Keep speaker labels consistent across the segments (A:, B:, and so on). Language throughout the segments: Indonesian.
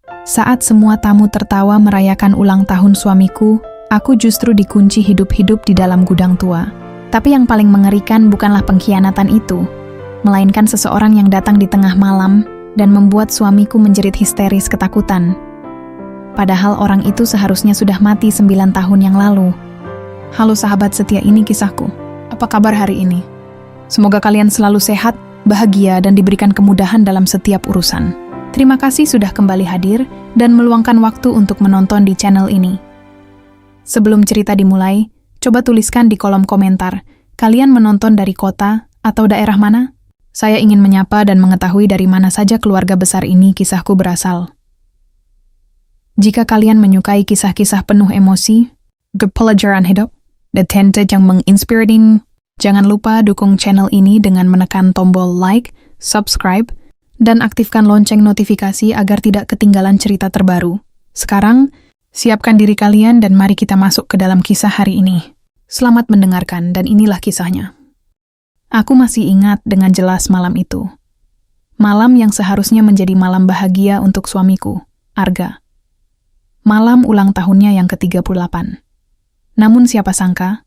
A: Saat semua tamu tertawa merayakan ulang tahun suamiku, aku justru dikunci hidup-hidup di dalam gudang tua. Tapi yang paling mengerikan bukanlah pengkhianatan itu, melainkan seseorang yang datang di tengah malam dan membuat suamiku menjerit histeris ketakutan. Padahal orang itu seharusnya sudah mati 9 tahun yang lalu. Halo sahabat setia, ini kisahku. Apa kabar hari ini? Semoga kalian selalu sehat, bahagia, dan diberikan kemudahan dalam setiap urusan. Terima kasih sudah kembali hadir dan meluangkan waktu untuk menonton di channel ini. Sebelum cerita dimulai, coba tuliskan di kolom komentar, kalian menonton dari kota atau daerah mana? Saya ingin menyapa dan mengetahui dari mana saja keluarga besar ini kisahku berasal. Jika kalian menyukai kisah-kisah penuh emosi, pelajaran hidup, dan content yang menginspirating, jangan lupa dukung channel ini dengan menekan tombol like, subscribe, dan aktifkan lonceng notifikasi agar tidak ketinggalan cerita terbaru. Sekarang, siapkan diri kalian dan mari kita masuk ke dalam kisah hari ini. Selamat mendengarkan dan inilah kisahnya. Aku masih ingat dengan jelas malam itu. Malam yang seharusnya menjadi malam bahagia untuk suamiku, Arga. Malam ulang tahunnya yang ke-38. Namun siapa sangka,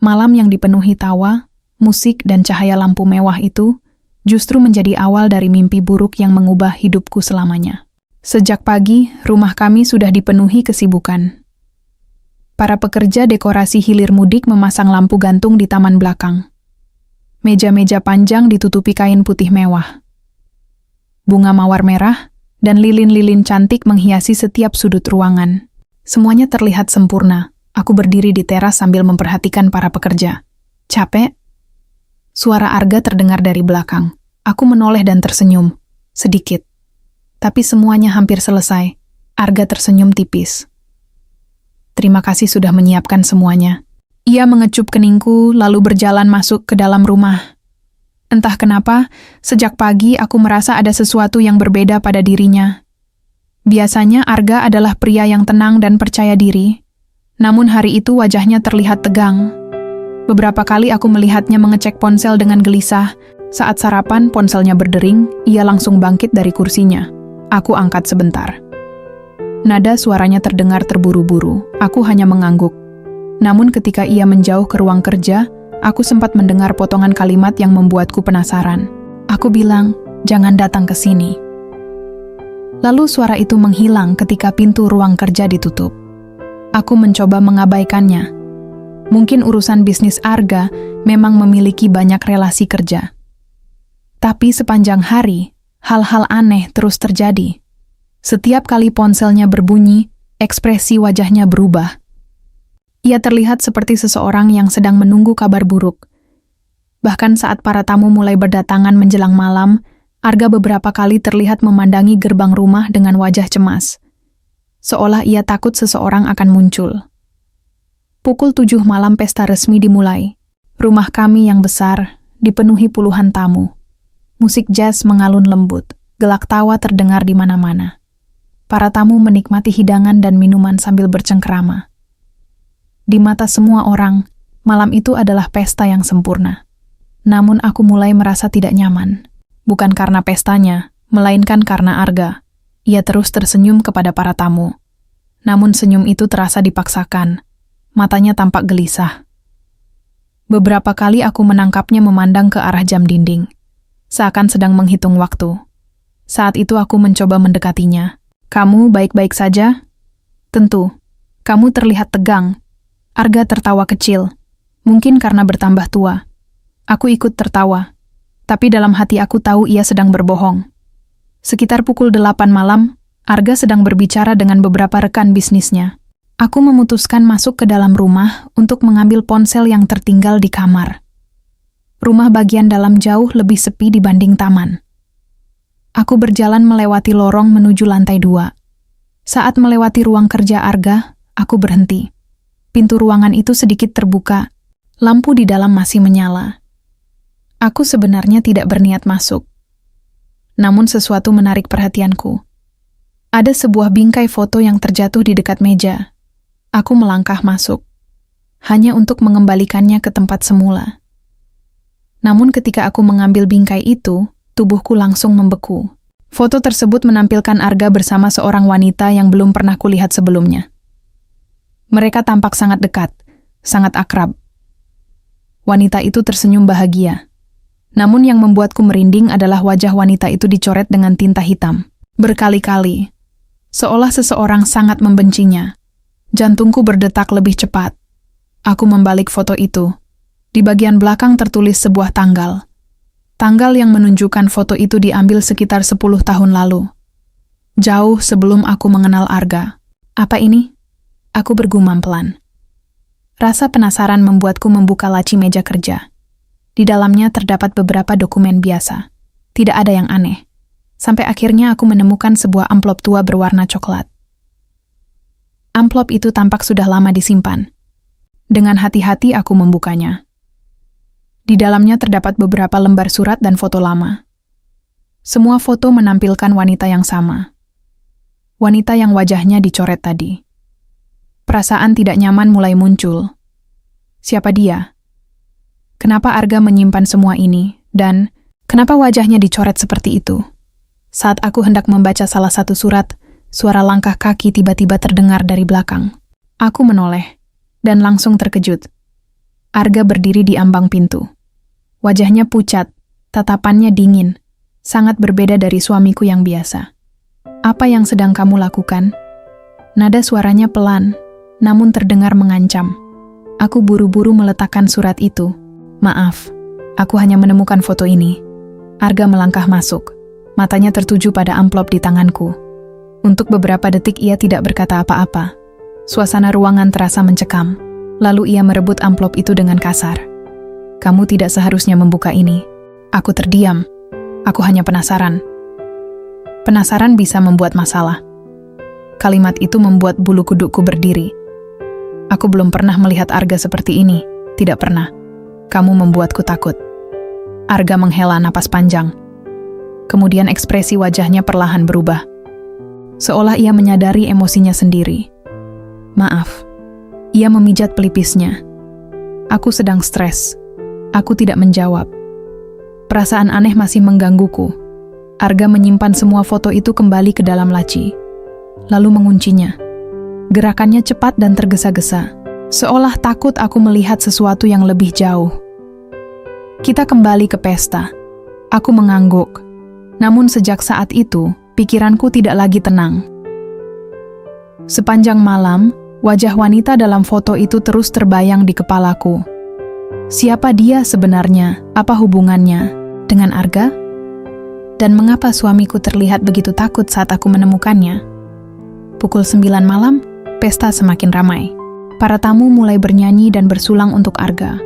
A: malam yang dipenuhi tawa, musik, dan cahaya lampu mewah itu justru menjadi awal dari mimpi buruk yang mengubah hidupku selamanya. Sejak pagi, rumah kami sudah dipenuhi kesibukan. Para pekerja dekorasi hilir mudik memasang lampu gantung di taman belakang. Meja-meja panjang ditutupi kain putih mewah. Bunga mawar merah dan lilin-lilin cantik menghiasi setiap sudut ruangan. Semuanya terlihat sempurna. Aku berdiri di teras sambil memperhatikan para pekerja. Capek? Suara Arga terdengar dari belakang. Aku menoleh dan tersenyum. Sedikit. Tapi semuanya hampir selesai. Arga tersenyum tipis. Terima kasih sudah menyiapkan semuanya. Ia mengecup keningku lalu berjalan masuk ke dalam rumah. Entah kenapa, sejak pagi aku merasa ada sesuatu yang berbeda pada dirinya. Biasanya Arga adalah pria yang tenang dan percaya diri. Namun hari itu wajahnya terlihat tegang. Beberapa kali aku melihatnya mengecek ponsel dengan gelisah. Saat sarapan, ponselnya berdering, ia langsung bangkit dari kursinya. Aku angkat sebentar. Nada suaranya terdengar terburu-buru. Aku hanya mengangguk. Namun ketika ia menjauh ke ruang kerja, aku sempat mendengar potongan kalimat yang membuatku penasaran. Aku bilang, jangan datang ke sini. Lalu suara itu menghilang ketika pintu ruang kerja ditutup. Aku mencoba mengabaikannya. Mungkin urusan bisnis Arga memang memiliki banyak relasi kerja. Tapi sepanjang hari, hal-hal aneh terus terjadi. Setiap kali ponselnya berbunyi, ekspresi wajahnya berubah. Ia terlihat seperti seseorang yang sedang menunggu kabar buruk. Bahkan saat para tamu mulai berdatangan menjelang malam, Arga beberapa kali terlihat memandangi gerbang rumah dengan wajah cemas. Seolah ia takut seseorang akan muncul. Pukul 7 malam pesta resmi dimulai. Rumah kami yang besar dipenuhi puluhan tamu. Musik jazz mengalun lembut, gelak tawa terdengar di mana-mana. Para tamu menikmati hidangan dan minuman sambil bercengkrama. Di mata semua orang, malam itu adalah pesta yang sempurna. Namun aku mulai merasa tidak nyaman. Bukan karena pestanya, melainkan karena Arga. Ia terus tersenyum kepada para tamu. Namun senyum itu terasa dipaksakan. Matanya tampak gelisah. Beberapa kali aku menangkapnya memandang ke arah jam dinding. Seakan sedang menghitung waktu. Saat itu aku mencoba mendekatinya. Kamu baik-baik saja? Tentu. Kamu terlihat tegang. Arga tertawa kecil. Mungkin karena bertambah tua. Aku ikut tertawa. Tapi dalam hati aku tahu ia sedang berbohong. Sekitar pukul 8 malam, Arga sedang berbicara dengan beberapa rekan bisnisnya. Aku memutuskan masuk ke dalam rumah untuk mengambil ponsel yang tertinggal di kamar. Rumah bagian dalam jauh lebih sepi dibanding taman. Aku berjalan melewati lorong menuju lantai 2. Saat melewati ruang kerja Arga, aku berhenti. Pintu ruangan itu sedikit terbuka. Lampu di dalam masih menyala. Aku sebenarnya tidak berniat masuk. Namun sesuatu menarik perhatianku. Ada sebuah bingkai foto yang terjatuh di dekat meja. Aku melangkah masuk. Hanya untuk mengembalikannya ke tempat semula. Namun ketika aku mengambil bingkai itu, tubuhku langsung membeku. Foto tersebut menampilkan Arga bersama seorang wanita yang belum pernah kulihat sebelumnya. Mereka tampak sangat dekat, sangat akrab. Wanita itu tersenyum bahagia. Namun yang membuatku merinding adalah wajah wanita itu dicoret dengan tinta hitam. Berkali-kali. Seolah seseorang sangat membencinya. Jantungku berdetak lebih cepat. Aku membalik foto itu. Di bagian belakang tertulis sebuah tanggal. Tanggal yang menunjukkan foto itu diambil sekitar 10 tahun lalu. Jauh sebelum aku mengenal Arga. Apa ini? Aku bergumam pelan. Rasa penasaran membuatku membuka laci meja kerja. Di dalamnya terdapat beberapa dokumen biasa. Tidak ada yang aneh. Sampai akhirnya aku menemukan sebuah amplop tua berwarna coklat. Amplop itu tampak sudah lama disimpan. Dengan hati-hati aku membukanya. Di dalamnya terdapat beberapa lembar surat dan foto lama. Semua foto menampilkan wanita yang sama. Wanita yang wajahnya dicoret tadi. Perasaan tidak nyaman mulai muncul. Siapa dia? Kenapa Arga menyimpan semua ini? Dan kenapa wajahnya dicoret seperti itu? Saat aku hendak membaca salah satu surat, suara langkah kaki tiba-tiba terdengar dari belakang. Aku menoleh dan langsung terkejut. Arga berdiri di ambang pintu. Wajahnya pucat, tatapannya dingin, sangat berbeda dari suamiku yang biasa. Apa yang sedang kamu lakukan? Nada suaranya pelan, namun terdengar mengancam. Aku buru-buru meletakkan surat itu. Maaf, aku hanya menemukan foto ini. Arga melangkah masuk. Matanya tertuju pada amplop di tanganku. Untuk beberapa detik ia tidak berkata apa-apa. Suasana ruangan terasa mencekam. Lalu ia merebut amplop itu dengan kasar. Kamu tidak seharusnya membuka ini. Aku terdiam. Aku hanya penasaran. Penasaran bisa membuat masalah. Kalimat itu membuat bulu kudukku berdiri. Aku belum pernah melihat Arga seperti ini. Tidak pernah. Kamu membuatku takut. Arga menghela napas panjang. Kemudian ekspresi wajahnya perlahan berubah. Seolah ia menyadari emosinya sendiri. Maaf. Ia memijat pelipisnya. Aku sedang stres. Aku tidak menjawab. Perasaan aneh masih menggangguku. Arga menyimpan semua foto itu kembali ke dalam laci. Lalu menguncinya. Gerakannya cepat dan tergesa-gesa. Seolah takut aku melihat sesuatu yang lebih jauh. Kita kembali ke pesta. Aku mengangguk. Namun sejak saat itu, pikiranku tidak lagi tenang. Sepanjang malam, wajah wanita dalam foto itu terus terbayang di kepalaku. Siapa dia sebenarnya? Apa hubungannya dengan Arga? Dan mengapa suamiku terlihat begitu takut saat aku menemukannya? Pukul 9 malam, pesta semakin ramai. Para tamu mulai bernyanyi dan bersulang untuk Arga.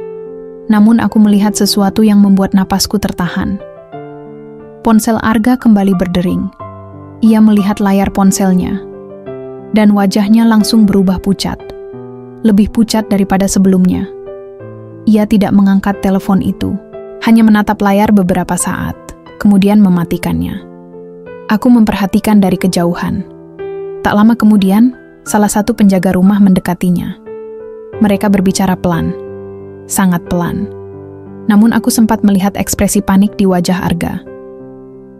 A: Namun aku melihat sesuatu yang membuat napasku tertahan. Ponsel Arga kembali berdering. Ia melihat layar ponselnya. Dan wajahnya langsung berubah pucat. Lebih pucat daripada sebelumnya. Ia tidak mengangkat telepon itu, hanya menatap layar beberapa saat, kemudian mematikannya. Aku memperhatikan dari kejauhan. Tak lama kemudian, salah satu penjaga rumah mendekatinya. Mereka berbicara pelan, sangat pelan. Namun aku sempat melihat ekspresi panik di wajah Arga.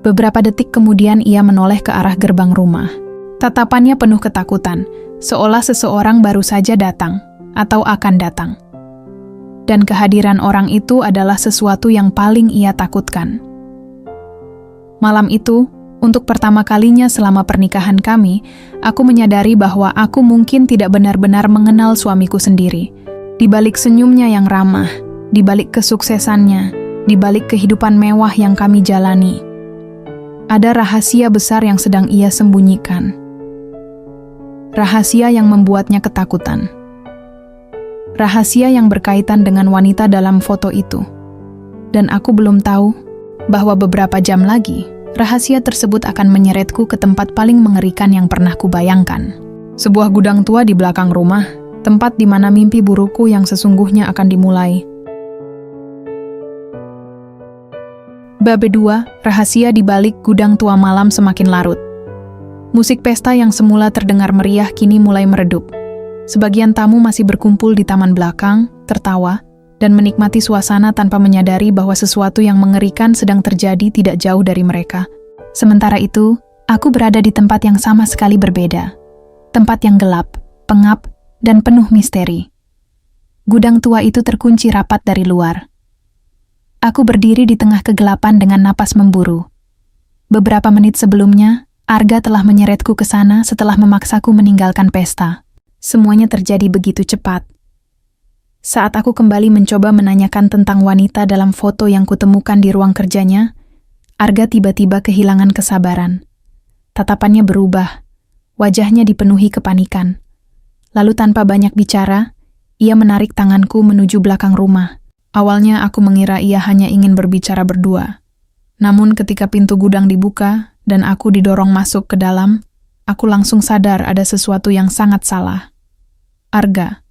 A: Beberapa detik kemudian ia menoleh ke arah gerbang rumah. Tatapannya penuh ketakutan, seolah seseorang baru saja datang atau akan datang. Dan kehadiran orang itu adalah sesuatu yang paling ia takutkan. Malam itu, untuk pertama kalinya selama pernikahan kami, aku menyadari bahwa aku mungkin tidak benar-benar mengenal suamiku sendiri. Di balik senyumnya yang ramah, di balik kesuksesannya, di balik kehidupan mewah yang kami jalani, ada rahasia besar yang sedang ia sembunyikan. Rahasia yang membuatnya ketakutan. Rahasia yang berkaitan dengan wanita dalam foto itu. Dan aku belum tahu bahwa beberapa jam lagi, rahasia tersebut akan menyeretku ke tempat paling mengerikan yang pernah kubayangkan. Sebuah gudang tua di belakang rumah, tempat di mana mimpi burukku yang sesungguhnya akan dimulai. Bab 2, rahasia di balik gudang tua malam semakin larut. Musik pesta yang semula terdengar meriah kini mulai meredup. Sebagian tamu masih berkumpul di taman belakang, tertawa, dan menikmati suasana tanpa menyadari bahwa sesuatu yang mengerikan sedang terjadi tidak jauh dari mereka. Sementara itu, aku berada di tempat yang sama sekali berbeda. Tempat yang gelap, pengap, dan penuh misteri. Gudang tua itu terkunci rapat dari luar. Aku berdiri di tengah kegelapan dengan napas memburu. Beberapa menit sebelumnya, Arga telah menyeretku ke sana setelah memaksaku meninggalkan pesta. Semuanya terjadi begitu cepat. Saat aku kembali mencoba menanyakan tentang wanita dalam foto yang kutemukan di ruang kerjanya, Arga tiba-tiba kehilangan kesabaran. Tatapannya berubah, wajahnya dipenuhi kepanikan. Lalu tanpa banyak bicara, ia menarik tanganku menuju belakang rumah. Awalnya aku mengira ia hanya ingin berbicara berdua. Namun ketika pintu gudang dibuka dan aku didorong masuk ke dalam, aku langsung sadar ada sesuatu yang sangat salah. Arga,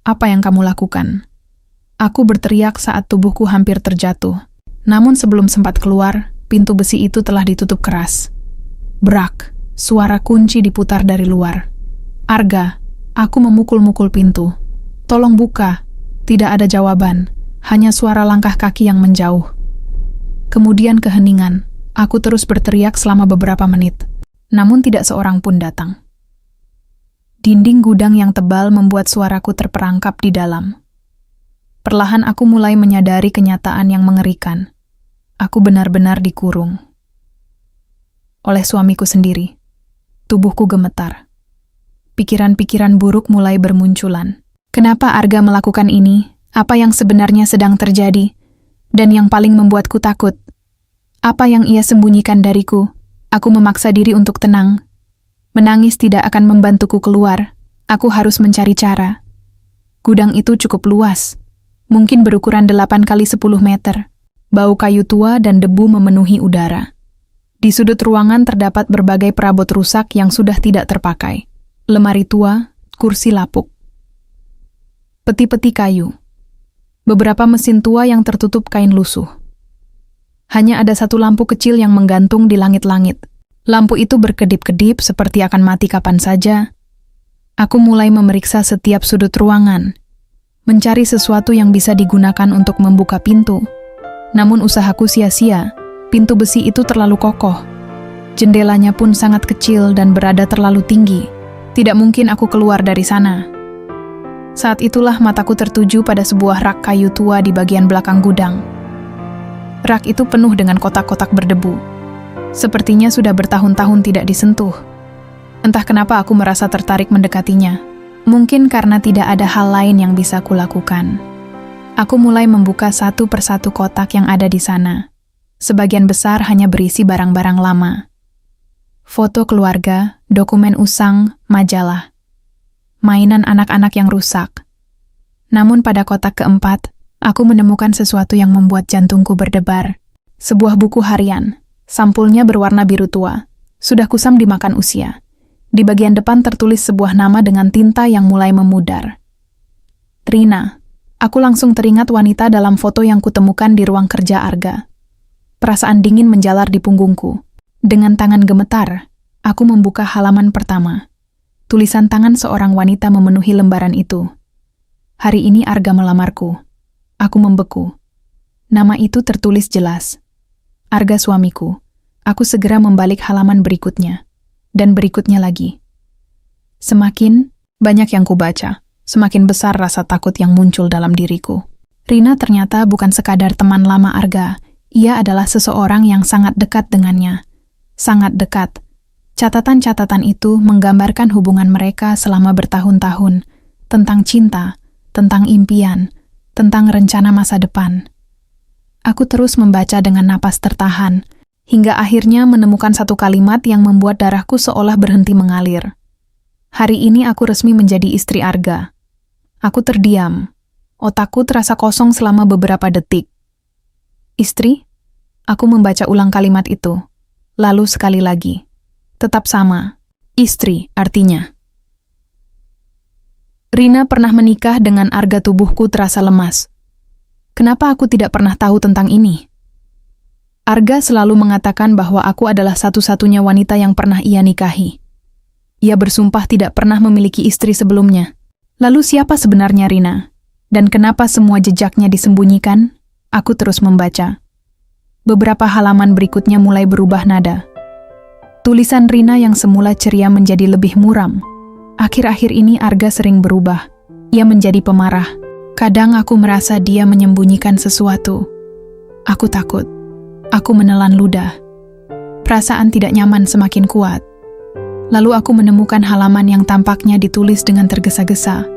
A: apa yang kamu lakukan? Aku berteriak saat tubuhku hampir terjatuh. Namun sebelum sempat keluar, pintu besi itu telah ditutup keras. Brak, suara kunci diputar dari luar. Arga, aku memukul-mukul pintu. Tolong buka. Tidak ada jawaban, hanya suara langkah kaki yang menjauh. Kemudian keheningan. Aku terus berteriak selama beberapa menit. Namun tidak seorang pun datang. Dinding gudang yang tebal membuat suaraku terperangkap di dalam. Perlahan aku mulai menyadari kenyataan yang mengerikan. Aku benar-benar dikurung. Oleh suamiku sendiri. Tubuhku gemetar. Pikiran-pikiran buruk mulai bermunculan. Kenapa Arga melakukan ini? Apa yang sebenarnya sedang terjadi? Dan yang paling membuatku takut, apa yang ia sembunyikan dariku? Aku memaksa diri untuk tenang. Menangis tidak akan membantuku keluar. Aku harus mencari cara. Gudang itu cukup luas. Mungkin berukuran 8 kali 10 meter. Bau kayu tua dan debu memenuhi udara. Di sudut ruangan terdapat berbagai perabot rusak yang sudah tidak terpakai. Lemari tua, kursi lapuk. Peti-peti kayu. Beberapa mesin tua yang tertutup kain lusuh. Hanya ada satu lampu kecil yang menggantung di langit-langit. Lampu itu berkedip-kedip seperti akan mati kapan saja. Aku mulai memeriksa setiap sudut ruangan, mencari sesuatu yang bisa digunakan untuk membuka pintu. Namun usahaku sia-sia, pintu besi itu terlalu kokoh. Jendelanya pun sangat kecil dan berada terlalu tinggi. Tidak mungkin aku keluar dari sana. Saat itulah mataku tertuju pada sebuah rak kayu tua di bagian belakang gudang. Rak itu penuh dengan kotak-kotak berdebu. Sepertinya sudah bertahun-tahun tidak disentuh. Entah kenapa aku merasa tertarik mendekatinya. Mungkin karena tidak ada hal lain yang bisa kulakukan. Aku mulai membuka satu persatu kotak yang ada di sana. Sebagian besar hanya berisi barang-barang lama. Foto keluarga, dokumen usang, majalah. Mainan anak-anak yang rusak. Namun pada kotak keempat, aku menemukan sesuatu yang membuat jantungku berdebar. Sebuah buku harian. Sampulnya berwarna biru tua. Sudah kusam dimakan usia. Di bagian depan tertulis sebuah nama dengan tinta yang mulai memudar. Rina. Aku langsung teringat wanita dalam foto yang kutemukan di ruang kerja Arga. Perasaan dingin menjalar di punggungku. Dengan tangan gemetar, aku membuka halaman pertama. Tulisan tangan seorang wanita memenuhi lembaran itu. Hari ini Arga melamarku. Aku membeku. Nama itu tertulis jelas. Arga suamiku. Aku segera membalik halaman berikutnya. Dan berikutnya lagi. Semakin banyak yang kubaca, semakin besar rasa takut yang muncul dalam diriku. Rina ternyata bukan sekadar teman lama Arga. Ia adalah seseorang yang sangat dekat dengannya. Sangat dekat. Catatan-catatan itu menggambarkan hubungan mereka selama bertahun-tahun, tentang cinta, tentang impian, tentang rencana masa depan. Aku terus membaca dengan napas tertahan, hingga akhirnya menemukan satu kalimat yang membuat darahku seolah berhenti mengalir. Hari ini aku resmi menjadi istri Arga. Aku terdiam. Otakku terasa kosong selama beberapa detik. Istri? Aku membaca ulang kalimat itu. Lalu sekali lagi. Tetap sama. Istri, artinya. Rina pernah menikah dengan Arga. Tubuhku terasa lemas. Kenapa aku tidak pernah tahu tentang ini? Arga selalu mengatakan bahwa aku adalah satu-satunya wanita yang pernah ia nikahi. Ia bersumpah tidak pernah memiliki istri sebelumnya. Lalu siapa sebenarnya Rina? Dan kenapa semua jejaknya disembunyikan? Aku terus membaca. Beberapa halaman berikutnya mulai berubah nada. Tulisan Rina yang semula ceria menjadi lebih muram. Akhir-akhir ini Arga sering berubah. Ia menjadi pemarah. Kadang aku merasa dia menyembunyikan sesuatu. Aku takut. Aku menelan ludah. Perasaan tidak nyaman semakin kuat. Lalu aku menemukan halaman yang tampaknya ditulis dengan tergesa-gesa.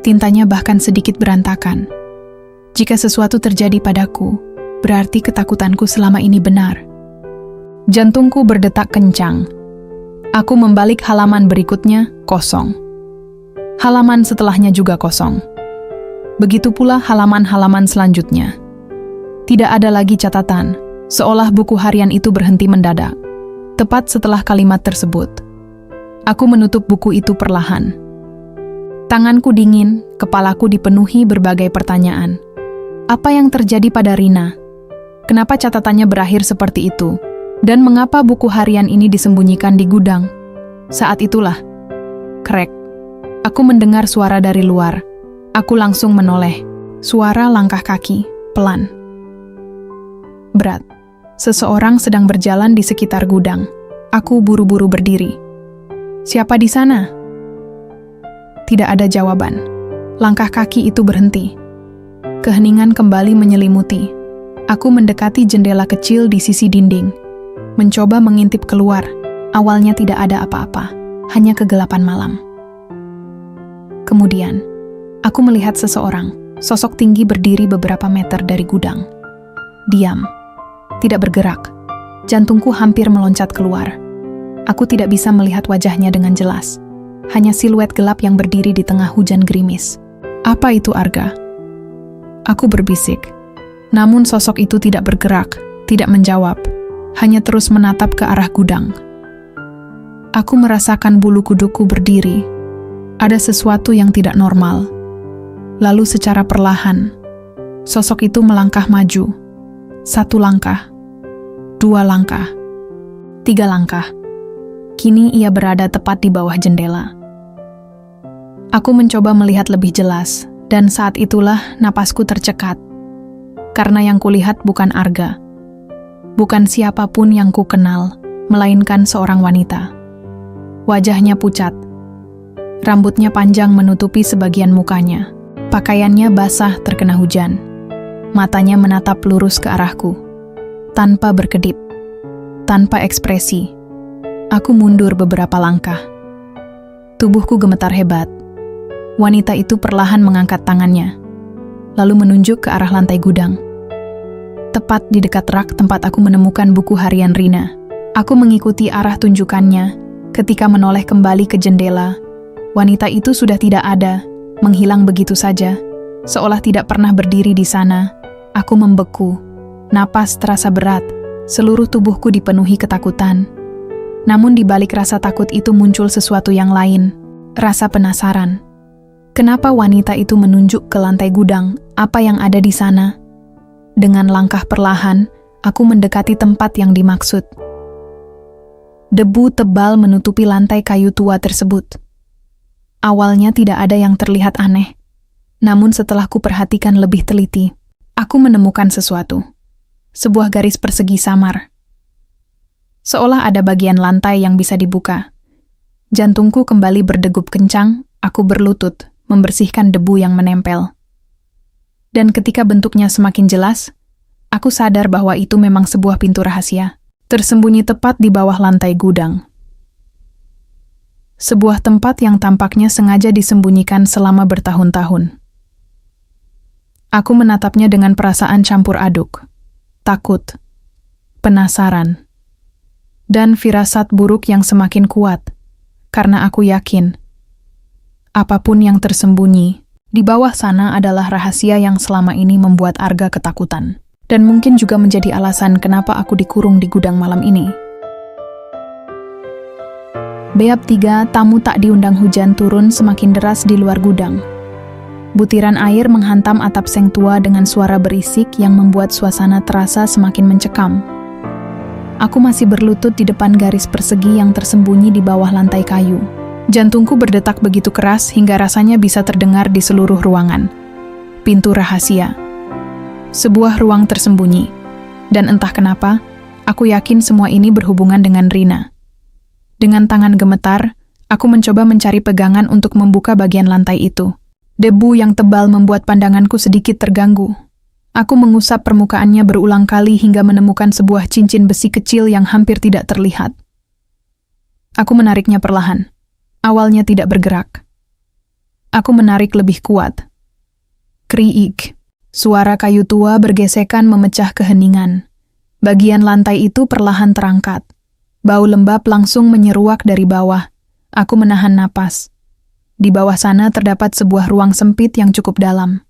A: Tintanya bahkan sedikit berantakan. Jika sesuatu terjadi padaku, berarti ketakutanku selama ini benar. Jantungku berdetak kencang. Aku membalik halaman berikutnya, kosong. Halaman setelahnya juga kosong. Begitu pula halaman-halaman selanjutnya. Tidak ada lagi catatan, seolah buku harian itu berhenti mendadak. Tepat setelah kalimat tersebut, aku menutup buku itu perlahan. Tanganku dingin, kepalaku dipenuhi berbagai pertanyaan. Apa yang terjadi pada Rina? Kenapa catatannya berakhir seperti itu? Dan mengapa buku harian ini disembunyikan di gudang? Saat itulah, krek. Aku mendengar suara dari luar. Aku langsung menoleh. Suara langkah kaki, pelan. Berat. Seseorang sedang berjalan di sekitar gudang. Aku buru-buru berdiri. Siapa di sana? Tidak ada jawaban. Langkah kaki itu berhenti. Keheningan kembali menyelimuti. Aku mendekati jendela kecil di sisi dinding. Mencoba mengintip keluar. Awalnya tidak ada apa-apa, hanya kegelapan malam. Kemudian, aku melihat seseorang, sosok tinggi berdiri beberapa meter dari gudang. Diam, tidak bergerak. Jantungku hampir meloncat keluar. Aku tidak bisa melihat wajahnya dengan jelas. Hanya siluet gelap yang berdiri di tengah hujan gerimis. Apa itu Arga? Aku berbisik. Namun sosok itu tidak bergerak, tidak menjawab. Hanya terus menatap ke arah gudang. Aku merasakan bulu kuduku berdiri. Ada sesuatu yang tidak normal. Lalu secara perlahan, sosok itu melangkah maju. 1 langkah, 2 langkah, 3 langkah. Kini ia berada tepat di bawah jendela. Aku mencoba melihat lebih jelas, dan saat itulah napasku tercekat. Karena yang kulihat bukan Arga. Bukan siapapun yang ku kenal, melainkan seorang wanita. Wajahnya pucat. Rambutnya panjang menutupi sebagian mukanya. Pakaiannya basah terkena hujan. Matanya menatap lurus ke arahku. Tanpa berkedip. Tanpa ekspresi. Aku mundur beberapa langkah. Tubuhku gemetar hebat. Wanita itu perlahan mengangkat tangannya. Lalu menunjuk ke arah lantai gudang. Tepat di dekat rak tempat aku menemukan buku harian Rina. Aku mengikuti arah tunjukannya. Ketika menoleh kembali ke jendela, wanita itu sudah tidak ada, menghilang begitu saja, seolah tidak pernah berdiri di sana. Aku membeku. Napas terasa berat. Seluruh tubuhku dipenuhi ketakutan. Namun di balik rasa takut itu muncul sesuatu yang lain. Rasa penasaran. Kenapa wanita itu menunjuk ke lantai gudang? Apa yang ada di sana? Dengan langkah perlahan, aku mendekati tempat yang dimaksud. Debu tebal menutupi lantai kayu tua tersebut. Awalnya tidak ada yang terlihat aneh. Namun setelah kuperhatikan lebih teliti, aku menemukan sesuatu. Sebuah garis persegi samar. Seolah ada bagian lantai yang bisa dibuka. Jantungku kembali berdegup kencang, aku berlutut, membersihkan debu yang menempel. Dan ketika bentuknya semakin jelas, aku sadar bahwa itu memang sebuah pintu rahasia, tersembunyi tepat di bawah lantai gudang. Sebuah tempat yang tampaknya sengaja disembunyikan selama bertahun-tahun. Aku menatapnya dengan perasaan campur aduk, takut, penasaran, dan firasat buruk yang semakin kuat, karena aku yakin, apapun yang tersembunyi, di bawah sana adalah rahasia yang selama ini membuat Arga ketakutan. Dan mungkin juga menjadi alasan kenapa aku dikurung di gudang malam ini. Bab 3, tamu tak diundang. Hujan turun semakin deras di luar gudang. Butiran air menghantam atap seng tua dengan suara berisik yang membuat suasana terasa semakin mencekam. Aku masih berlutut di depan garis persegi yang tersembunyi di bawah lantai kayu. Jantungku berdetak begitu keras hingga rasanya bisa terdengar di seluruh ruangan. Pintu rahasia. Sebuah ruang tersembunyi. Dan entah kenapa, aku yakin semua ini berhubungan dengan Rina. Dengan tangan gemetar, aku mencoba mencari pegangan untuk membuka bagian lantai itu. Debu yang tebal membuat pandanganku sedikit terganggu. Aku mengusap permukaannya berulang kali hingga menemukan sebuah cincin besi kecil yang hampir tidak terlihat. Aku menariknya perlahan. Awalnya tidak bergerak. Aku menarik lebih kuat. Kriik. Suara kayu tua bergesekan memecah keheningan. Bagian lantai itu perlahan terangkat. Bau lembab langsung menyeruak dari bawah. Aku menahan napas. Di bawah sana terdapat sebuah ruang sempit yang cukup dalam.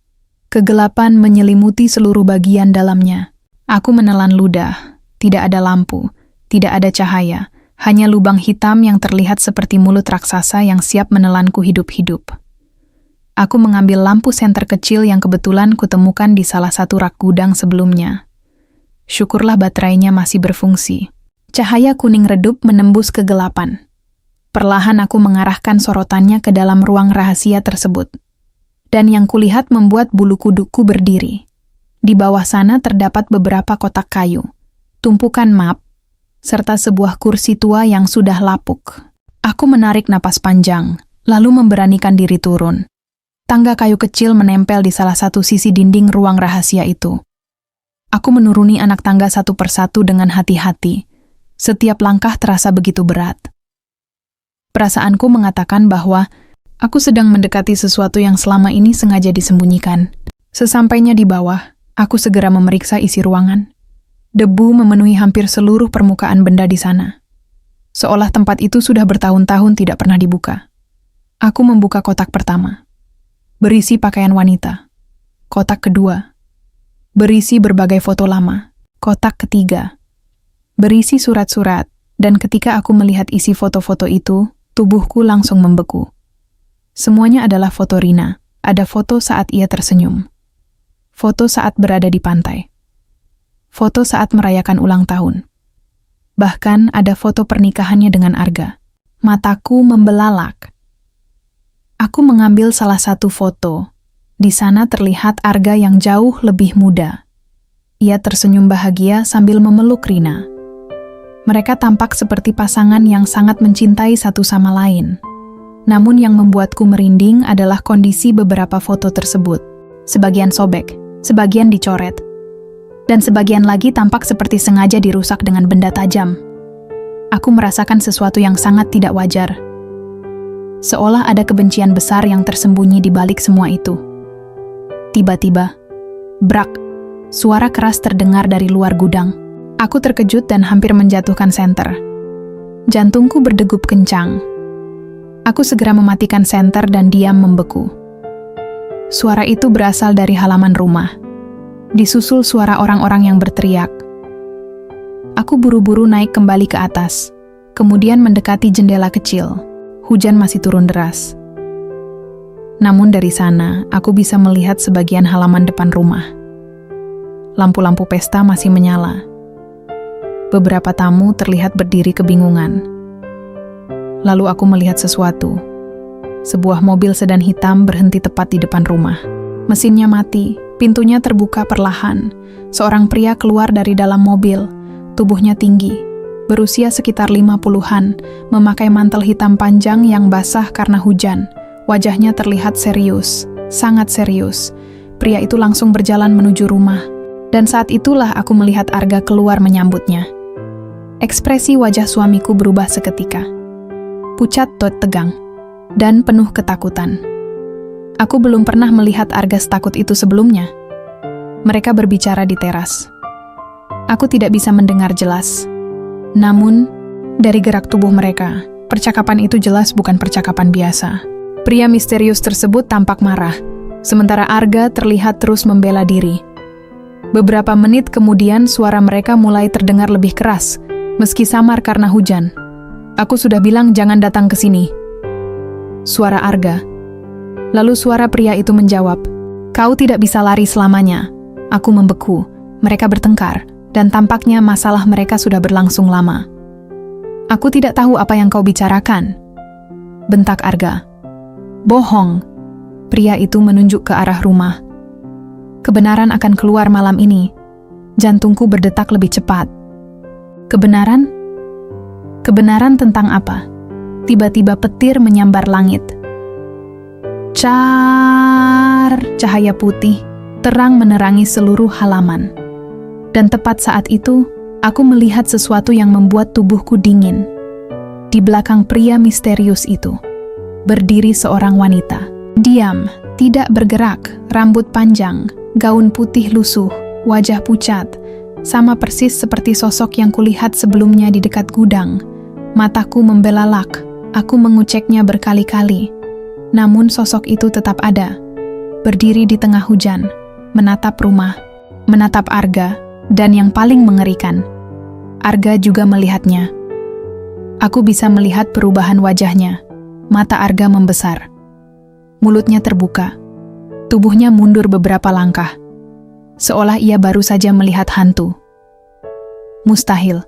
A: Kegelapan menyelimuti seluruh bagian dalamnya. Aku menelan ludah. Tidak ada lampu. Tidak ada cahaya. Hanya lubang hitam yang terlihat seperti mulut raksasa yang siap menelanku hidup-hidup. Aku mengambil lampu senter kecil yang kebetulan kutemukan di salah satu rak gudang sebelumnya. Syukurlah baterainya masih berfungsi. Cahaya kuning redup menembus kegelapan. Perlahan aku mengarahkan sorotannya ke dalam ruang rahasia tersebut. Dan yang kulihat membuat bulu kudukku berdiri. Di bawah sana terdapat beberapa kotak kayu, tumpukan map, serta sebuah kursi tua yang sudah lapuk. Aku menarik napas panjang, lalu memberanikan diri turun. Tangga kayu kecil menempel di salah satu sisi dinding ruang rahasia itu. Aku menuruni anak tangga satu persatu dengan hati-hati. Setiap langkah terasa begitu berat. Perasaanku mengatakan bahwa aku sedang mendekati sesuatu yang selama ini sengaja disembunyikan. Sesampainya di bawah, aku segera memeriksa isi ruangan. Debu memenuhi hampir seluruh permukaan benda di sana. Seolah tempat itu sudah bertahun-tahun tidak pernah dibuka. Aku membuka kotak pertama. Berisi pakaian wanita. Kotak kedua. Berisi berbagai foto lama. Kotak ketiga. Berisi surat-surat, dan ketika aku melihat isi foto-foto itu, tubuhku langsung membeku. Semuanya adalah foto Rina. Ada foto saat ia tersenyum. Foto saat berada di pantai. Foto saat merayakan ulang tahun. Bahkan ada foto pernikahannya dengan Arga. Mataku membelalak. Aku mengambil salah satu foto. Di sana terlihat Arga yang jauh lebih muda. Ia tersenyum bahagia sambil memeluk Rina. Mereka tampak seperti pasangan yang sangat mencintai satu sama lain. Namun yang membuatku merinding adalah kondisi beberapa foto tersebut. Sebagian sobek, sebagian dicoret, dan sebagian lagi tampak seperti sengaja dirusak dengan benda tajam. Aku merasakan sesuatu yang sangat tidak wajar. Seolah ada kebencian besar yang tersembunyi di balik semua itu. Tiba-tiba, brak, suara keras terdengar dari luar gudang. Aku terkejut dan hampir menjatuhkan senter. Jantungku berdegup kencang. Aku segera mematikan senter dan diam membeku. Suara itu berasal dari halaman rumah. Disusul suara orang-orang yang berteriak. Aku buru-buru naik kembali ke atas, kemudian mendekati jendela kecil. Hujan masih turun deras. Namun dari sana, aku bisa melihat sebagian halaman depan rumah. Lampu-lampu pesta masih menyala. Beberapa tamu terlihat berdiri kebingungan. Lalu aku melihat sesuatu. Sebuah mobil sedan hitam berhenti tepat di depan rumah. Mesinnya mati, pintunya terbuka perlahan. Seorang pria keluar dari dalam mobil, tubuhnya tinggi. Berusia sekitar 50-an, memakai mantel hitam panjang yang basah karena hujan. Wajahnya terlihat serius, sangat serius. Pria itu langsung berjalan menuju rumah, dan saat itulah aku melihat Arga keluar menyambutnya. Ekspresi wajah suamiku berubah seketika. Pucat dan tegang, dan penuh ketakutan. Aku belum pernah melihat Arga setakut itu sebelumnya. Mereka berbicara di teras. Aku tidak bisa mendengar jelas. Namun, dari gerak tubuh mereka, percakapan itu jelas bukan percakapan biasa. Pria misterius tersebut tampak marah, sementara Arga terlihat terus membela diri. Beberapa menit kemudian suara mereka mulai terdengar lebih keras, meski samar karena hujan. Aku sudah bilang jangan datang ke sini. Suara Arga. Lalu suara pria itu menjawab, "Kau tidak bisa lari selamanya." Aku membeku. Mereka bertengkar. Dan tampaknya masalah mereka sudah berlangsung lama. "Aku tidak tahu apa yang kau bicarakan," bentak Arga. "Bohong." Pria itu menunjuk ke arah rumah. "Kebenaran akan keluar malam ini." Jantungku berdetak lebih cepat. Kebenaran? Kebenaran tentang apa? Tiba-tiba petir menyambar langit. Car, cahaya putih, terang menerangi seluruh halaman. Dan tepat saat itu, aku melihat sesuatu yang membuat tubuhku dingin. Di belakang pria misterius itu, berdiri seorang wanita. Diam, tidak bergerak, rambut panjang, gaun putih lusuh, wajah pucat, sama persis seperti sosok yang kulihat sebelumnya di dekat gudang. Mataku membelalak, aku menguceknya berkali-kali. Namun sosok itu tetap ada, berdiri di tengah hujan, menatap rumah, menatap Arga, dan yang paling mengerikan, Arga juga melihatnya. Aku bisa melihat perubahan wajahnya. Mata Arga membesar. Mulutnya terbuka. Tubuhnya mundur beberapa langkah. Seolah ia baru saja melihat hantu. Mustahil.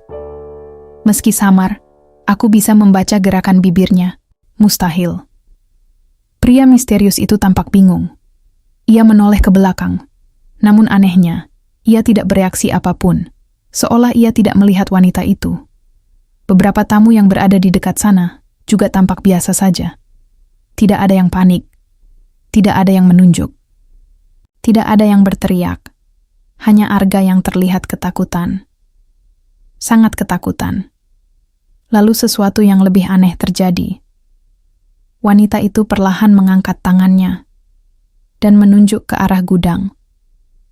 A: Meski samar, aku bisa membaca gerakan bibirnya. Mustahil. Pria misterius itu tampak bingung. Ia menoleh ke belakang. Namun anehnya, ia tidak bereaksi apapun. Seolah ia tidak melihat wanita itu. Beberapa tamu yang berada di dekat sana juga tampak biasa saja. Tidak ada yang panik. Tidak ada yang menunjuk. Tidak ada yang berteriak. Hanya Arga yang terlihat ketakutan. Sangat ketakutan. Lalu sesuatu yang lebih aneh terjadi. Wanita itu perlahan mengangkat tangannya dan menunjuk ke arah gudang,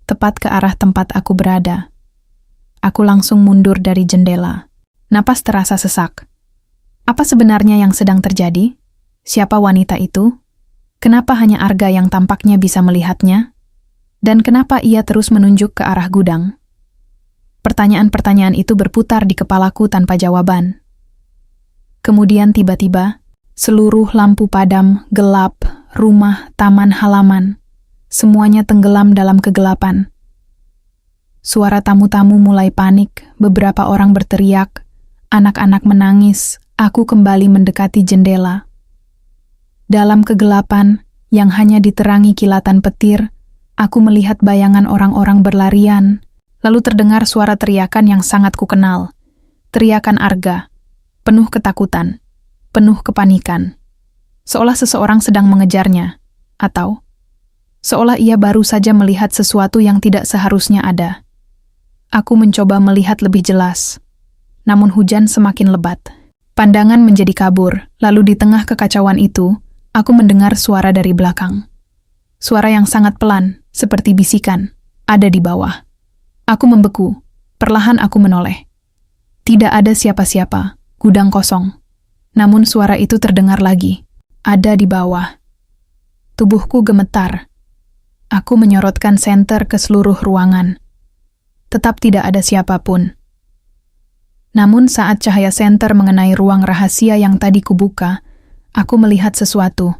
A: tepat ke arah tempat aku berada. Aku langsung mundur dari jendela. Napas terasa sesak. Apa sebenarnya yang sedang terjadi? Siapa wanita itu? Kenapa hanya Arga yang tampaknya bisa melihatnya? Dan kenapa ia terus menunjuk ke arah gudang? Pertanyaan-pertanyaan itu berputar di kepalaku tanpa jawaban. Kemudian tiba-tiba, seluruh lampu padam, gelap, rumah, taman, halaman, semuanya tenggelam dalam kegelapan. Suara tamu-tamu mulai panik, beberapa orang berteriak, anak-anak menangis, aku kembali mendekati jendela. Dalam kegelapan, yang hanya diterangi kilatan petir, aku melihat bayangan orang-orang berlarian, lalu terdengar suara teriakan yang sangat kukenal. Teriakan Arga, penuh ketakutan. Penuh kepanikan, seolah seseorang sedang mengejarnya, atau seolah ia baru saja melihat sesuatu yang tidak seharusnya ada. Aku mencoba melihat lebih jelas, namun hujan semakin lebat. Pandangan menjadi kabur, lalu di tengah kekacauan itu, aku mendengar suara dari belakang. Suara yang sangat pelan, seperti bisikan, ada di bawah. Aku membeku, perlahan aku menoleh. Tidak ada siapa-siapa, gudang kosong. Namun suara itu terdengar lagi, ada di bawah. Tubuhku gemetar. Aku menyorotkan senter ke seluruh ruangan. Tetap tidak ada siapapun. Namun saat cahaya senter mengenai ruang rahasia yang tadi kubuka, aku melihat sesuatu.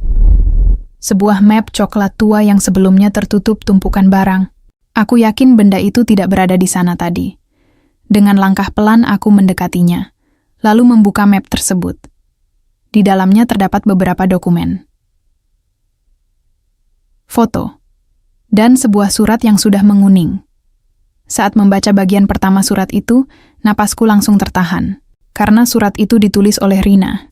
A: Sebuah map coklat tua yang sebelumnya tertutup tumpukan barang. Aku yakin benda itu tidak berada di sana tadi. Dengan langkah pelan aku mendekatinya, lalu membuka map tersebut. Di dalamnya terdapat beberapa dokumen, foto, dan sebuah surat yang sudah menguning. Saat membaca bagian pertama surat itu, napasku langsung tertahan, karena surat itu ditulis oleh Rina.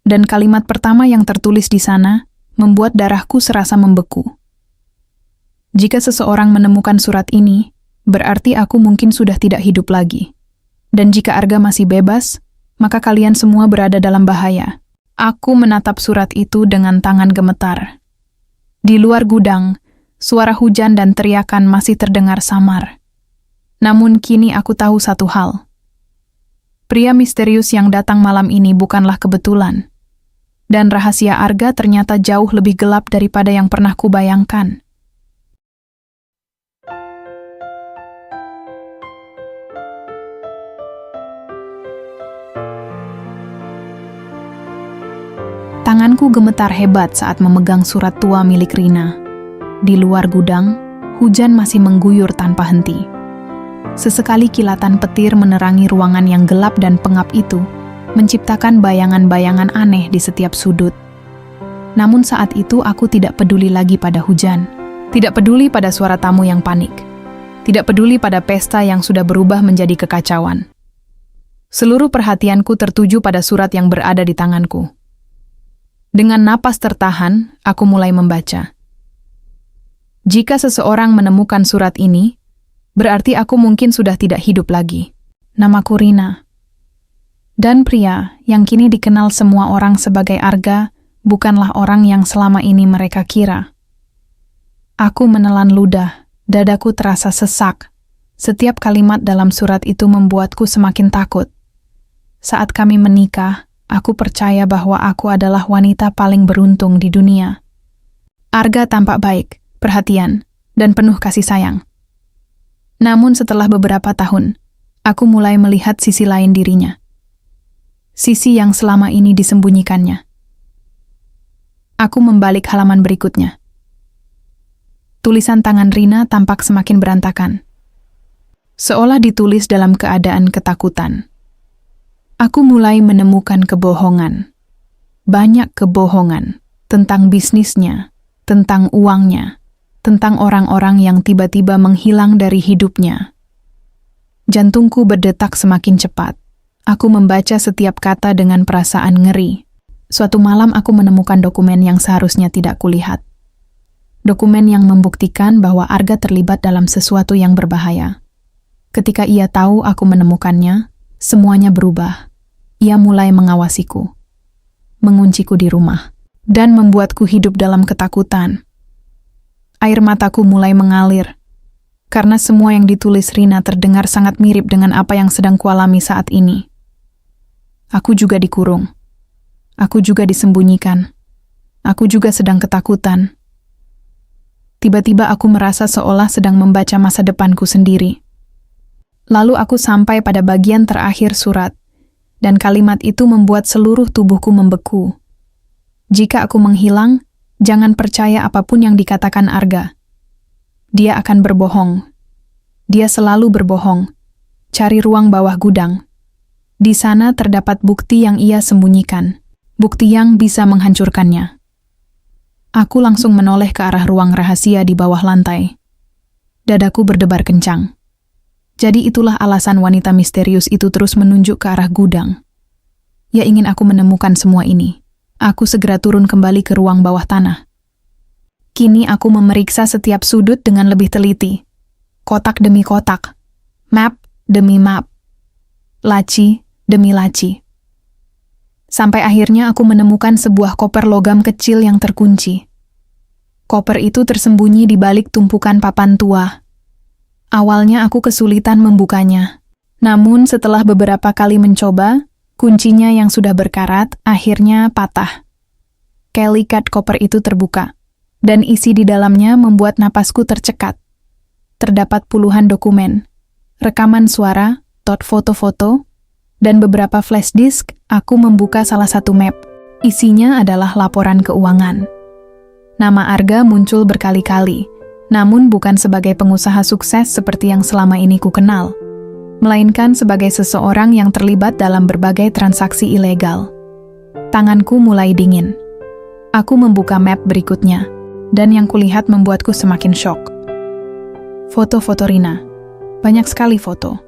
A: Dan kalimat pertama yang tertulis di sana membuat darahku serasa membeku. Jika seseorang menemukan surat ini, berarti aku mungkin sudah tidak hidup lagi. Dan jika Arga masih bebas, maka kalian semua berada dalam bahaya. Aku menatap surat itu dengan tangan gemetar. Di luar gudang, suara hujan dan teriakan masih terdengar samar. Namun kini aku tahu satu hal. Pria misterius yang datang malam ini bukanlah kebetulan. Dan rahasia Arga ternyata jauh lebih gelap daripada yang pernah kubayangkan. Tanganku gemetar hebat saat memegang surat tua milik Rina. Di luar gudang, hujan masih mengguyur tanpa henti. Sesekali kilatan petir menerangi ruangan yang gelap dan pengap itu, menciptakan bayangan-bayangan aneh di setiap sudut. Namun saat itu aku tidak peduli lagi pada hujan. Tidak peduli pada suara tamu yang panik. Tidak peduli pada pesta yang sudah berubah menjadi kekacauan. Seluruh perhatianku tertuju pada surat yang berada di tanganku. Dengan napas tertahan, aku mulai membaca. Jika seseorang menemukan surat ini, berarti aku mungkin sudah tidak hidup lagi. Namaku Rina. Dan pria yang kini dikenal semua orang sebagai Arga bukanlah orang yang selama ini mereka kira. Aku menelan ludah, dadaku terasa sesak. Setiap kalimat dalam surat itu membuatku semakin takut. Saat kami menikah, aku percaya bahwa aku adalah wanita paling beruntung di dunia. Arga tampak baik, perhatian, dan penuh kasih sayang. Namun setelah beberapa tahun, aku mulai melihat sisi lain dirinya. Sisi yang selama ini disembunyikannya. Aku membalik halaman berikutnya. Tulisan tangan Rina tampak semakin berantakan. Seolah ditulis dalam keadaan ketakutan. Aku mulai menemukan kebohongan. Banyak kebohongan tentang bisnisnya, tentang uangnya, tentang orang-orang yang tiba-tiba menghilang dari hidupnya. Jantungku berdetak semakin cepat. Aku membaca setiap kata dengan perasaan ngeri. Suatu malam aku menemukan dokumen yang seharusnya tidak kulihat. Dokumen yang membuktikan bahwa Arga terlibat dalam sesuatu yang berbahaya. Ketika ia tahu aku menemukannya, semuanya berubah. Ia mulai mengawasiku, mengunciku di rumah, dan membuatku hidup dalam ketakutan. Air mataku mulai mengalir, karena semua yang ditulis Rina terdengar sangat mirip dengan apa yang sedang kualami saat ini. Aku juga dikurung. Aku juga disembunyikan. Aku juga sedang ketakutan. Tiba-tiba aku merasa seolah sedang membaca masa depanku sendiri. Lalu aku sampai pada bagian terakhir surat, dan kalimat itu membuat seluruh tubuhku membeku. Jika aku menghilang, jangan percaya apapun yang dikatakan Arga. Dia akan berbohong. Dia selalu berbohong. Cari ruang bawah gudang. Di sana terdapat bukti yang ia sembunyikan. Bukti yang bisa menghancurkannya. Aku langsung menoleh ke arah ruang rahasia di bawah lantai. Dadaku berdebar kencang. Jadi itulah alasan wanita misterius itu terus menunjuk ke arah gudang. Ia ingin aku menemukan semua ini. Aku segera turun kembali ke ruang bawah tanah. Kini aku memeriksa setiap sudut dengan lebih teliti. Kotak demi kotak. Map demi map. Laci demi laci. Sampai akhirnya aku menemukan sebuah koper logam kecil yang terkunci. Koper itu tersembunyi di balik tumpukan papan tua. Awalnya aku kesulitan membukanya. Namun setelah beberapa kali mencoba, kuncinya yang sudah berkarat akhirnya patah. Kelikat koper itu terbuka, dan isi di dalamnya membuat napasku tercekat. Terdapat puluhan dokumen, rekaman suara, foto-foto, dan beberapa flash disk. Aku membuka salah satu map. Isinya adalah laporan keuangan. Nama Arga muncul berkali-kali, namun bukan sebagai pengusaha sukses seperti yang selama ini ku kenal, melainkan sebagai seseorang yang terlibat dalam berbagai transaksi ilegal. Tanganku mulai dingin. Aku membuka map berikutnya, dan yang kulihat membuatku semakin syok. Foto-foto Rina. Banyak sekali foto.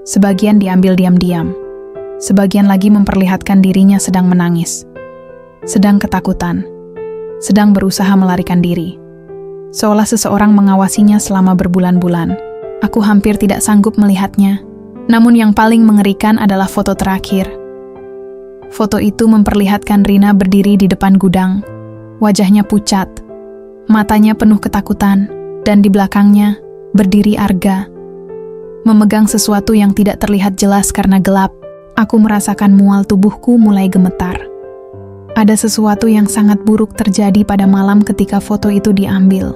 A: Sebagian diambil diam-diam. Sebagian lagi memperlihatkan dirinya sedang menangis. Sedang ketakutan. Sedang berusaha melarikan diri. Seolah seseorang mengawasinya selama berbulan-bulan. Aku hampir tidak sanggup melihatnya. Namun yang paling mengerikan adalah foto terakhir. Foto itu memperlihatkan Rina berdiri di depan gudang. Wajahnya pucat. Matanya penuh ketakutan. Dan di belakangnya berdiri Arga. Memegang sesuatu yang tidak terlihat jelas karena gelap. Aku merasakan mual tubuhku mulai gemetar. Ada sesuatu yang sangat buruk terjadi pada malam ketika foto itu diambil.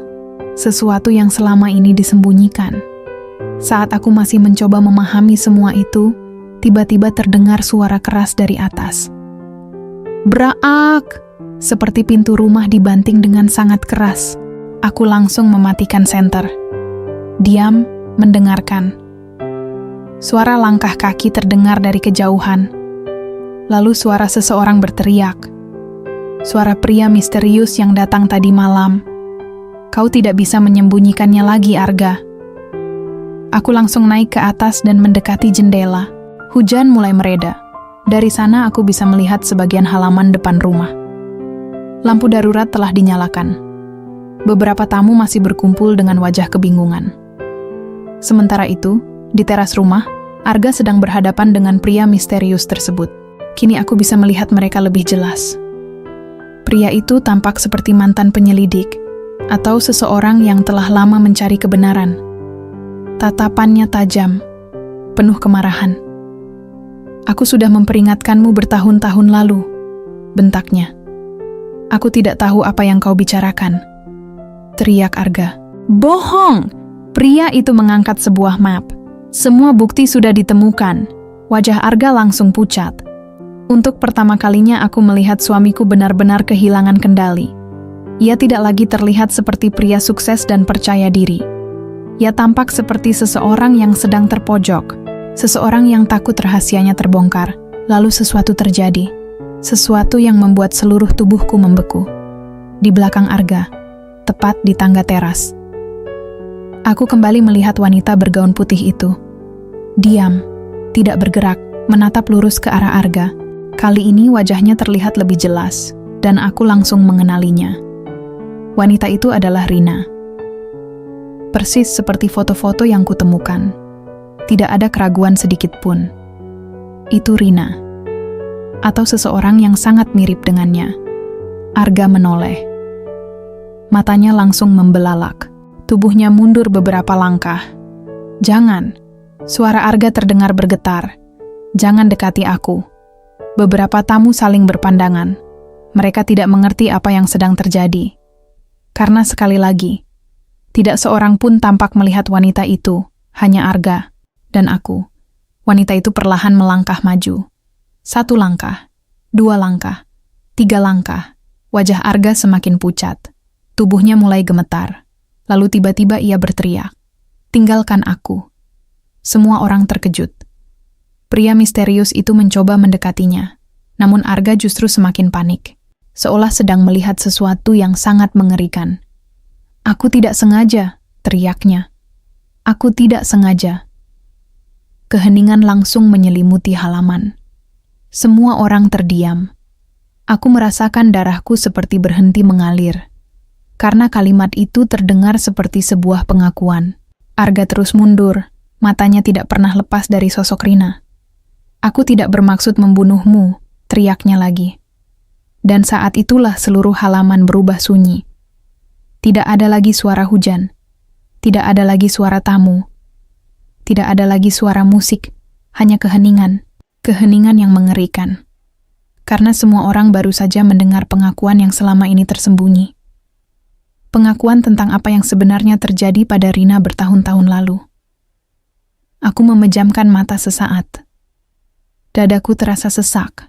A: Sesuatu yang selama ini disembunyikan. Saat aku masih mencoba memahami semua itu, tiba-tiba terdengar suara keras dari atas. Braak! Seperti pintu rumah dibanting dengan sangat keras. Aku langsung mematikan senter. Diam, mendengarkan. Suara langkah kaki terdengar dari kejauhan. Lalu suara seseorang berteriak. Suara pria misterius yang datang tadi malam. Kau tidak bisa menyembunyikannya lagi, Arga. Aku langsung naik ke atas dan mendekati jendela. Hujan mulai mereda. Dari sana aku bisa melihat sebagian halaman depan rumah. Lampu darurat telah dinyalakan. Beberapa tamu masih berkumpul dengan wajah kebingungan. Sementara itu, di teras rumah, Arga sedang berhadapan dengan pria misterius tersebut. Kini aku bisa melihat mereka lebih jelas. Pria itu tampak seperti mantan penyelidik, atau seseorang yang telah lama mencari kebenaran. Tatapannya tajam, penuh kemarahan. "Aku sudah memperingatkanmu bertahun-tahun lalu," bentaknya. "Aku tidak tahu apa yang kau bicarakan," teriak Arga. "Bohong!" Pria itu mengangkat sebuah map. Semua bukti sudah ditemukan. Wajah Arga langsung pucat. Untuk pertama kalinya aku melihat suamiku benar-benar kehilangan kendali. Ia tidak lagi terlihat seperti pria sukses dan percaya diri. Ia tampak seperti seseorang yang sedang terpojok. Seseorang yang takut rahasianya terbongkar. Lalu sesuatu terjadi. Sesuatu yang membuat seluruh tubuhku membeku. Di belakang Arga, tepat di tangga teras. Aku kembali melihat wanita bergaun putih itu. Diam, tidak bergerak, menatap lurus ke arah Arga. Kali ini wajahnya terlihat lebih jelas, dan aku langsung mengenalinya. Wanita itu adalah Rina. Persis seperti foto-foto yang kutemukan. Tidak ada keraguan sedikit pun. Itu Rina. Atau seseorang yang sangat mirip dengannya. Arga menoleh. Matanya langsung membelalak. Tubuhnya mundur beberapa langkah. "Jangan." Suara Arga terdengar bergetar. "Jangan dekati aku." Beberapa tamu saling berpandangan. Mereka tidak mengerti apa yang sedang terjadi. Karena sekali lagi, tidak seorang pun tampak melihat wanita itu, hanya Arga dan aku. Wanita itu perlahan melangkah maju. 1 langkah, 2 langkah, 3 langkah. Wajah Arga semakin pucat. Tubuhnya mulai gemetar. Lalu tiba-tiba ia berteriak, "Tinggalkan aku." Semua orang terkejut. Pria misterius itu mencoba mendekatinya, namun Arga justru semakin panik, seolah sedang melihat sesuatu yang sangat mengerikan. "Aku tidak sengaja," teriaknya. "Aku tidak sengaja." Keheningan langsung menyelimuti halaman. Semua orang terdiam. Aku merasakan darahku seperti berhenti mengalir. Karena kalimat itu terdengar seperti sebuah pengakuan. Arga terus mundur, matanya tidak pernah lepas dari sosok Rina. "Aku tidak bermaksud membunuhmu," teriaknya lagi. Dan saat itulah seluruh halaman berubah sunyi. Tidak ada lagi suara hujan. Tidak ada lagi suara tamu. Tidak ada lagi suara musik, hanya keheningan. Keheningan yang mengerikan. Karena semua orang baru saja mendengar pengakuan yang selama ini tersembunyi. Pengakuan tentang apa yang sebenarnya terjadi pada Rina bertahun-tahun lalu. Aku memejamkan mata sesaat. Dadaku terasa sesak.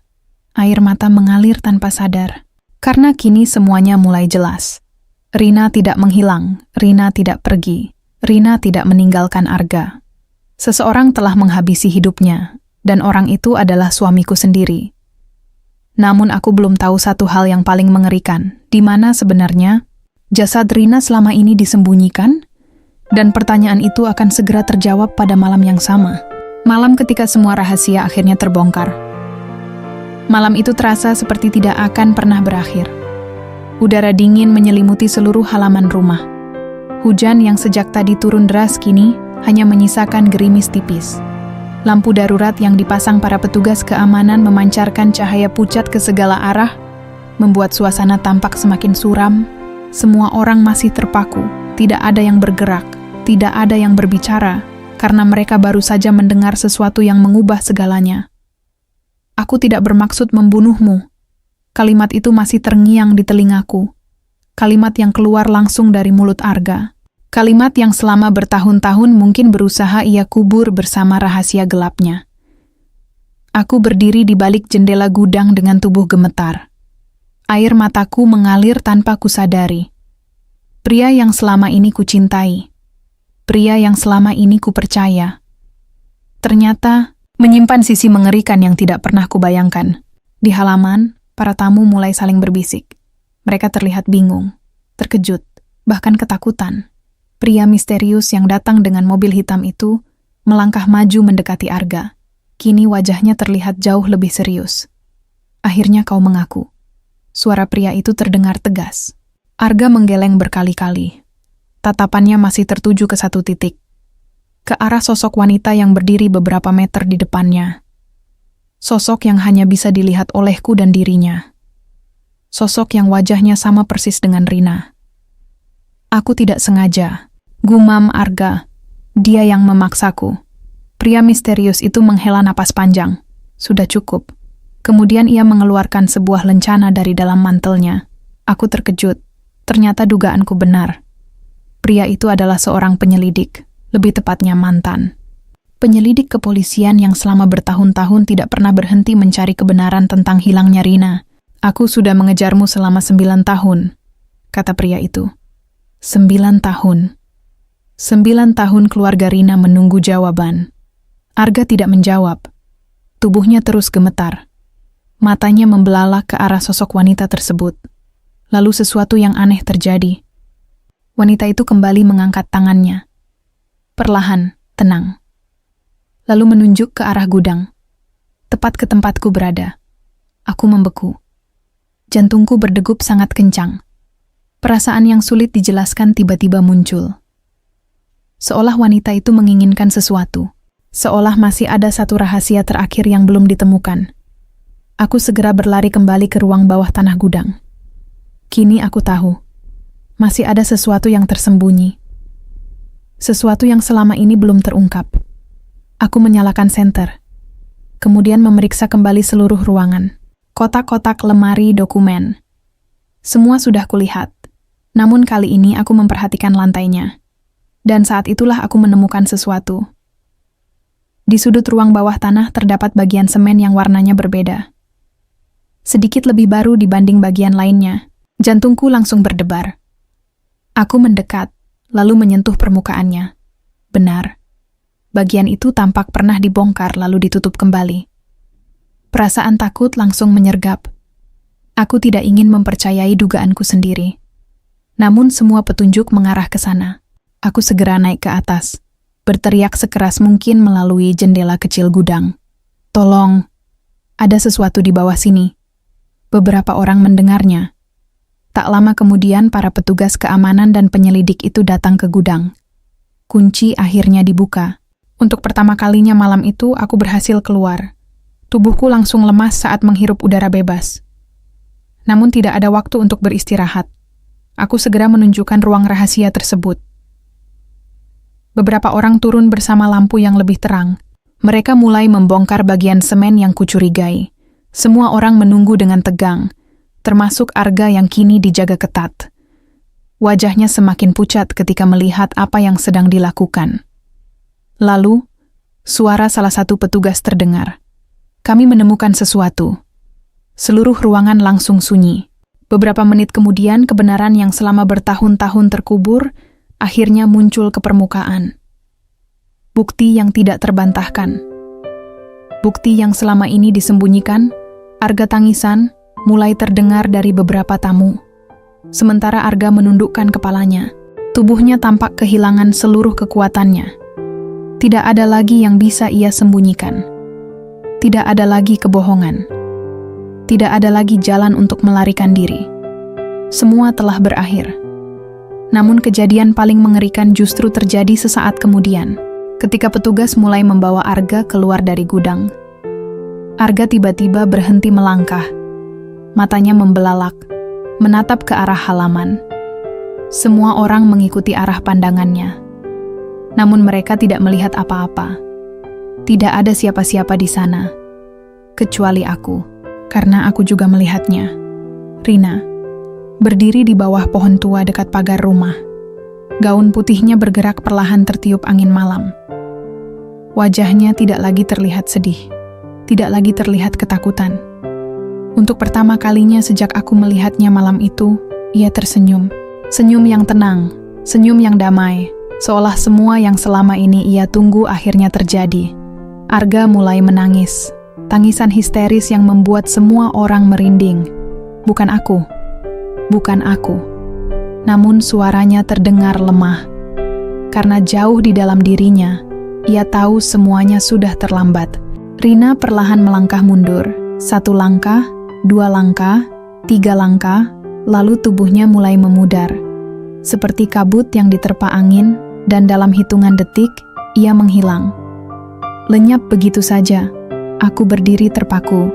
A: Air mata mengalir tanpa sadar. Karena kini semuanya mulai jelas. Rina tidak menghilang, Rina tidak pergi, Rina tidak meninggalkan Arga. Seseorang telah menghabisi hidupnya, dan orang itu adalah suamiku sendiri. Namun aku belum tahu satu hal yang paling mengerikan, di mana sebenarnya jasad Rina selama ini disembunyikan, dan pertanyaan itu akan segera terjawab pada malam yang sama. Malam ketika semua rahasia akhirnya terbongkar. Malam itu terasa seperti tidak akan pernah berakhir. Udara dingin menyelimuti seluruh halaman rumah. Hujan yang sejak tadi turun deras kini hanya menyisakan gerimis tipis. Lampu darurat yang dipasang para petugas keamanan memancarkan cahaya pucat ke segala arah, membuat suasana tampak semakin suram. Semua orang masih terpaku, tidak ada yang bergerak, tidak ada yang berbicara, karena mereka baru saja mendengar sesuatu yang mengubah segalanya. "Aku tidak bermaksud membunuhmu." Kalimat itu masih terngiang di telingaku. Kalimat yang keluar langsung dari mulut Arga. Kalimat yang selama bertahun-tahun mungkin berusaha ia kubur bersama rahasia gelapnya. Aku berdiri di balik jendela gudang dengan tubuh gemetar. Air mataku mengalir tanpa kusadari. Pria yang selama ini kucintai. Pria yang selama ini kupercaya. Ternyata menyimpan sisi mengerikan yang tidak pernah kubayangkan. Di halaman, para tamu mulai saling berbisik. Mereka terlihat bingung, terkejut, bahkan ketakutan. Pria misterius yang datang dengan mobil hitam itu melangkah maju mendekati Arga. Kini wajahnya terlihat jauh lebih serius. Akhirnya kau mengaku. Suara pria itu terdengar tegas. Arga menggeleng berkali-kali. Tatapannya masih tertuju ke satu titik. Ke arah sosok wanita yang berdiri beberapa meter di depannya. Sosok yang hanya bisa dilihat olehku dan dirinya. Sosok yang wajahnya sama persis dengan Rina. Aku tidak sengaja. Gumam Arga. Dia yang memaksaku. Pria misterius itu menghela napas panjang. Sudah cukup. Kemudian ia mengeluarkan sebuah lencana dari dalam mantelnya. Aku terkejut. Ternyata dugaanku benar. Pria itu adalah seorang penyelidik, lebih tepatnya mantan. Penyelidik kepolisian yang selama bertahun-tahun tidak pernah berhenti mencari kebenaran tentang hilangnya Rina. Aku sudah mengejarmu selama 9 tahun, kata pria itu. 9 tahun. 9 tahun keluarga Rina menunggu jawaban. Arga tidak menjawab. Tubuhnya terus gemetar. Matanya membelalak ke arah sosok wanita tersebut. Lalu sesuatu yang aneh terjadi. Wanita itu kembali mengangkat tangannya. Perlahan, tenang. Lalu menunjuk ke arah gudang. Tepat ke tempatku berada. Aku membeku. Jantungku berdegup sangat kencang. Perasaan yang sulit dijelaskan tiba-tiba muncul. Seolah wanita itu menginginkan sesuatu. Seolah masih ada satu rahasia terakhir yang belum ditemukan. Aku segera berlari kembali ke ruang bawah tanah gudang. Kini aku tahu. Masih ada sesuatu yang tersembunyi. Sesuatu yang selama ini belum terungkap. Aku menyalakan senter. Kemudian memeriksa kembali seluruh ruangan. Kotak-kotak, lemari, dokumen. Semua sudah kulihat. Namun kali ini aku memperhatikan lantainya. Dan saat itulah aku menemukan sesuatu. Di sudut ruang bawah tanah terdapat bagian semen yang warnanya berbeda. Sedikit lebih baru dibanding bagian lainnya. Jantungku langsung berdebar. Aku mendekat, lalu menyentuh permukaannya. Benar. Bagian itu tampak pernah dibongkar lalu ditutup kembali. Perasaan takut langsung menyergap. Aku tidak ingin mempercayai dugaanku sendiri. Namun semua petunjuk mengarah ke sana. Aku segera naik ke atas, berteriak sekeras mungkin melalui jendela kecil gudang. Tolong, ada sesuatu di bawah sini. Beberapa orang mendengarnya. Tak lama kemudian para petugas keamanan dan penyelidik itu datang ke gudang. Kunci akhirnya dibuka. Untuk pertama kalinya malam itu aku berhasil keluar. Tubuhku langsung lemas saat menghirup udara bebas. Namun tidak ada waktu untuk beristirahat. Aku segera menunjukkan ruang rahasia tersebut. Beberapa orang turun bersama lampu yang lebih terang. Mereka mulai membongkar bagian semen yang kucurigai. Semua orang menunggu dengan tegang, termasuk Arga yang kini dijaga ketat. Wajahnya semakin pucat ketika melihat apa yang sedang dilakukan. Lalu, suara salah satu petugas terdengar. Kami menemukan sesuatu. Seluruh ruangan langsung sunyi. Beberapa menit kemudian, kebenaran yang selama bertahun-tahun terkubur akhirnya muncul ke permukaan. Bukti yang tidak terbantahkan. Bukti yang selama ini disembunyikan. Arga tangisan mulai terdengar dari beberapa tamu. Sementara Arga menundukkan kepalanya. Tubuhnya tampak kehilangan seluruh kekuatannya. Tidak ada lagi yang bisa ia sembunyikan. Tidak ada lagi kebohongan. Tidak ada lagi jalan untuk melarikan diri. Semua telah berakhir. Namun kejadian paling mengerikan justru terjadi sesaat kemudian, ketika petugas mulai membawa Arga keluar dari gudang. Arga tiba-tiba berhenti melangkah. Matanya membelalak, menatap ke arah halaman. Semua orang mengikuti arah pandangannya. Namun mereka tidak melihat apa-apa. Tidak ada siapa-siapa di sana. Kecuali aku, karena aku juga melihatnya. Rina, berdiri di bawah pohon tua dekat pagar rumah. Gaun putihnya bergerak perlahan tertiup angin malam. Wajahnya tidak lagi terlihat sedih. Tidak lagi terlihat ketakutan. Untuk pertama kalinya sejak aku melihatnya malam itu, ia tersenyum. Senyum yang tenang, senyum yang damai, seolah semua yang selama ini ia tunggu akhirnya terjadi. Arga mulai menangis. Tangisan histeris yang membuat semua orang merinding. Bukan aku. Bukan aku. Namun suaranya terdengar lemah. Karena jauh di dalam dirinya, ia tahu semuanya sudah terlambat. Rina perlahan melangkah mundur. 1 langkah, 2 langkah, 3 langkah, lalu tubuhnya mulai memudar. Seperti kabut yang diterpa angin, dan dalam hitungan detik, ia menghilang. Lenyap begitu saja. Aku berdiri terpaku,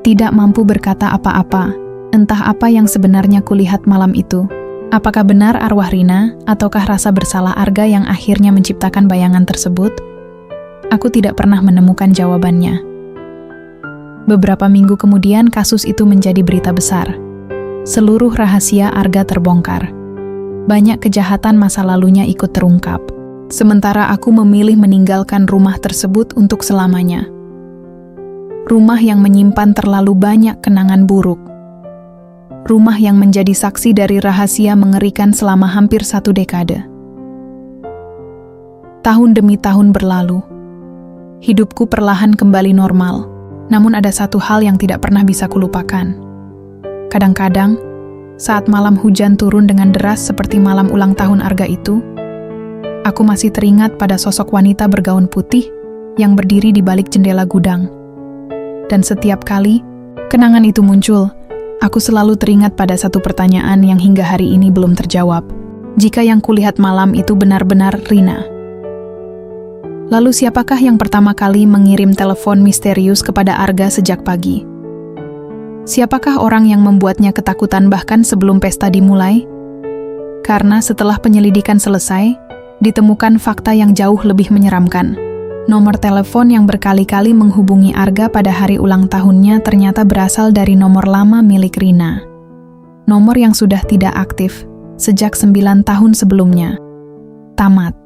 A: tidak mampu berkata apa-apa. Entah apa yang sebenarnya kulihat malam itu. Apakah benar arwah Rina, ataukah rasa bersalah Arga yang akhirnya menciptakan bayangan tersebut? Aku tidak pernah menemukan jawabannya. Beberapa minggu kemudian kasus itu menjadi berita besar. Seluruh rahasia Arga terbongkar. Banyak kejahatan masa lalunya ikut terungkap. Sementara aku memilih meninggalkan rumah tersebut untuk selamanya. Rumah yang menyimpan terlalu banyak kenangan buruk. Rumah yang menjadi saksi dari rahasia mengerikan selama hampir 1 dekade. Tahun demi tahun berlalu. Hidupku perlahan kembali normal. Namun ada satu hal yang tidak pernah bisa kulupakan. Kadang-kadang, saat malam hujan turun dengan deras seperti malam ulang tahun Arga itu, aku masih teringat pada sosok wanita bergaun putih yang berdiri di balik jendela gudang. Dan setiap kali kenangan itu muncul, aku selalu teringat pada satu pertanyaan yang hingga hari ini belum terjawab. Jika yang kulihat malam itu benar-benar Rina, lalu siapakah yang pertama kali mengirim telepon misterius kepada Arga sejak pagi? Siapakah orang yang membuatnya ketakutan bahkan sebelum pesta dimulai? Karena setelah penyelidikan selesai, ditemukan fakta yang jauh lebih menyeramkan. Nomor telepon yang berkali-kali menghubungi Arga pada hari ulang tahunnya ternyata berasal dari nomor lama milik Rina. Nomor yang sudah tidak aktif sejak 9 tahun sebelumnya. Tamat.